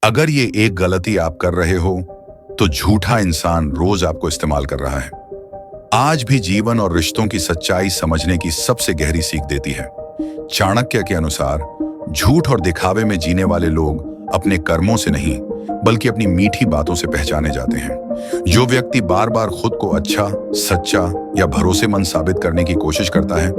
अगर ये एक गलती आप कर रहे हो, तो झूठा इंसान रोज आपको इस्तेमाल कर रहा है। आज भी जीवन और रिश्तों की सच्चाई समझने की सबसे गहरी सीख देती है। चाणक्य के अनुसार झूठ और दिखावे में जीने वाले लोग अपने कर्मों से नहीं, बल्कि अपनी मीठी बातों से पहचाने जाते हैं। जो व्यक्ति बार बार खुद को अच्छा, सच्चा या भरोसेमंद साबित करने की कोशिश करता है,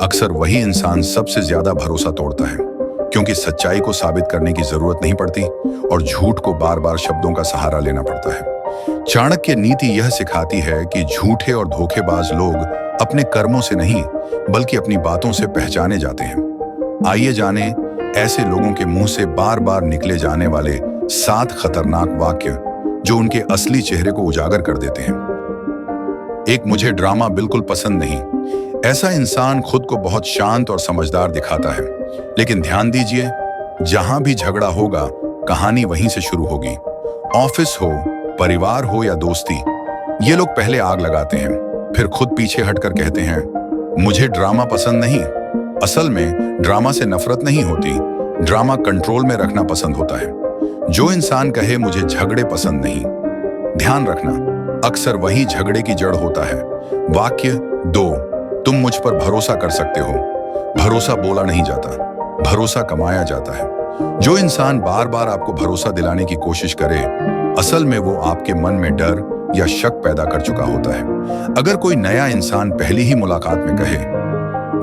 अक्सर वही इंसान सबसे ज्यादा भरोसा तोड़ता है, क्योंकि सच्चाई को साबित करने की जरूरत नहीं पड़ती और झूठ को बार बार शब्दों का सहारा लेना पड़ता है। चाणक्य नीति यह सिखाती है कि झूठे और धोखेबाज लोग अपने कर्मों से नहीं, बल्कि अपनी बातों से पहचाने जाते हैं। आइए जाने ऐसे लोगों के मुंह से बार बार निकले जाने वाले 7 खतरनाक वाक्य जो उनके असली चेहरे को उजागर कर देते हैं। 1, मुझे ड्रामा बिल्कुल पसंद नहीं। ऐसा इंसान खुद को बहुत शांत और समझदार दिखाता है, लेकिन ध्यान दीजिए, जहां भी झगड़ा होगा, कहानी वहीं से शुरू होगी। ऑफिस हो, परिवार हो या दोस्ती, ये लोग पहले आग लगाते हैं, फिर खुद पीछे हटकर कहते हैं, मुझे ड्रामा पसंद नहीं। असल में ड्रामा से नफरत नहीं होती, ड्रामा कंट्रोल में रखना पसंद होता है। जो इंसान कहे मुझे झगड़े पसंद नहीं, ध्यान रखना, अक्सर वही झगड़े की जड़ होता है। वाक्य 2, तुम मुझ पर भरोसा कर सकते हो। भरोसा बोला नहीं जाता, भरोसा कमाया जाता है। जो इंसान बार बार आपको भरोसा दिलाने की कोशिश करे, असल में वो आपके मन में डर या शक पैदा कर चुका होता है। अगर कोई नया इंसान पहली ही मुलाकात में कहे,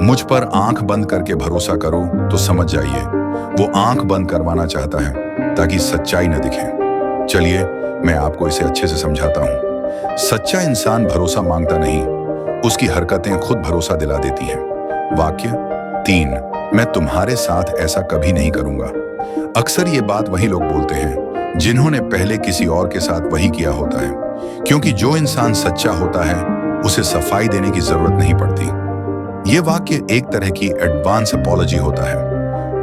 मुझ पर आंख बंद करके भरोसा करो, तो समझ जाइए वो आंख बंद करवाना चाहता है ताकि सच्चाई न दिखे। चलिए मैं आपको इसे अच्छे से समझाता हूं। सच्चा इंसान भरोसा मांगता नहीं, उसकी हरकतें खुद भरोसा दिला देती हैं। वाक्य 3, मैं तुम्हारे साथ ऐसा कभी नहीं करूंगा। अक्सर ये बात वही लोग बोलते हैं जिन्होंने पहले किसी और के साथ वही किया होता है, क्योंकि जो इंसान सच्चा होता है उसे सफाई देने की जरूरत नहीं पड़ती। ये वाक्य एक तरह की एडवांस अपॉलॉजी होता है।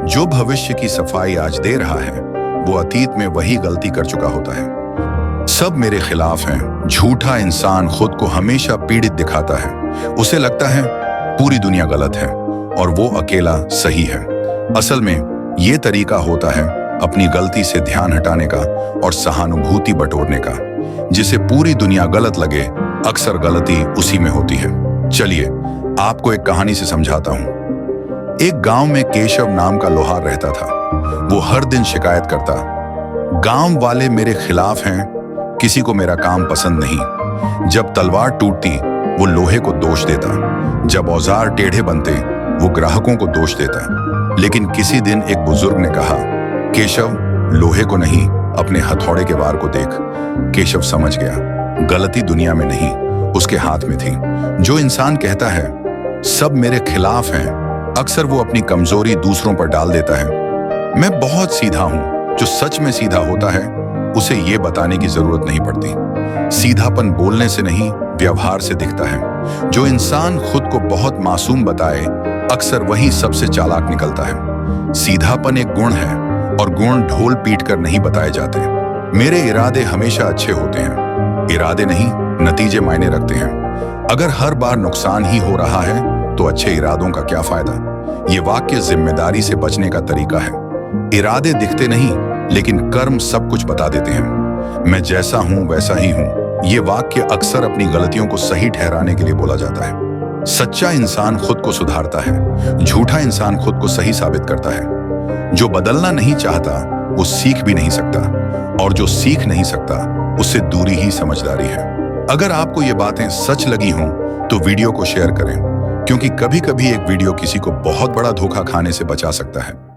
जो भविष्य की सफाई आज दे रहा है, वो अतीत में वही गलती कर चुका होता है। सब मेरे खिलाफ हैं। झूठा इंसान खुद को हमेशा पीड़ित दिखाता है। उसे लगता है पूरी दुनिया गलत है और वो अकेला सही है। असल में ये तरीका होता है अपनी गलती से ध्यान हटाने का और सहानुभूति बटोरने का। जिसे पूरी दुनिया गलत लगे, अक्सर गलती उसी में होती है। चलिए आपको एक कहानी से समझाता हूं। एक गांव में केशव नाम का लोहार रहता था। वो हर दिन शिकायत करता, गांव वाले मेरे खिलाफ हैं, किसी को मेरा काम पसंद नहीं। जब तलवार टूटती, वो लोहे को दोष देता। जब औजार टेढ़े बनते, वो ग्राहकों को दोष देता। लेकिन किसी दिन एक बुजुर्ग ने कहा, केशव, लोहे को नहीं, अपने हथौड़े के वार को देख। केशव समझ गया, गलती दुनिया में नहीं, उसके हाथ में थी। जो इंसान कहता है सब मेरे खिलाफ हैं, अक्सर वो अपनी कमजोरी दूसरों पर डाल देता है। मैं बहुत सीधा हूं। जो सच में सीधा होता है, उसे ये बताने की जरूरत नहीं पड़ती। सीधापन बोलने से नहीं, व्यवहार से दिखता है। जो इंसान खुद को बहुत मासूम बताए, अक्सर वही सबसे चालाक निकलता है। सीधापन एक गुण है और गुण ढोल पीट कर नहीं बताए जाते। मेरे इरादे हमेशा अच्छे होते हैं। इरादे नहीं, नतीजे मायने रखते हैं। अगर हर बार नुकसान ही हो रहा है, तो अच्छे इरादों का क्या फायदा। ये वाक्य जिम्मेदारी से बचने का तरीका है। इरादे दिखते नहीं, लेकिन कर्म सब कुछ बता देते हैं। मैं जैसा हूं वैसा ही हूं। ये वाक्य अक्सर अपनी गलतियों को सही ठहराने के लिए बोला जाता है। सच्चा इंसान खुद को सुधारता है, झूठा इंसान खुद को सही साबित करता है। जो बदलना नहीं चाहता, वो सीख भी नहीं सकता, और जो सीख नहीं सकता, उससे दूरी ही समझदारी है। अगर आपको ये बातें सच लगी हों, तो वीडियो को शेयर करें, क्योंकि कभी-कभी एक वीडियो किसी को बहुत बड़ा धोखा खाने से बचा सकता है।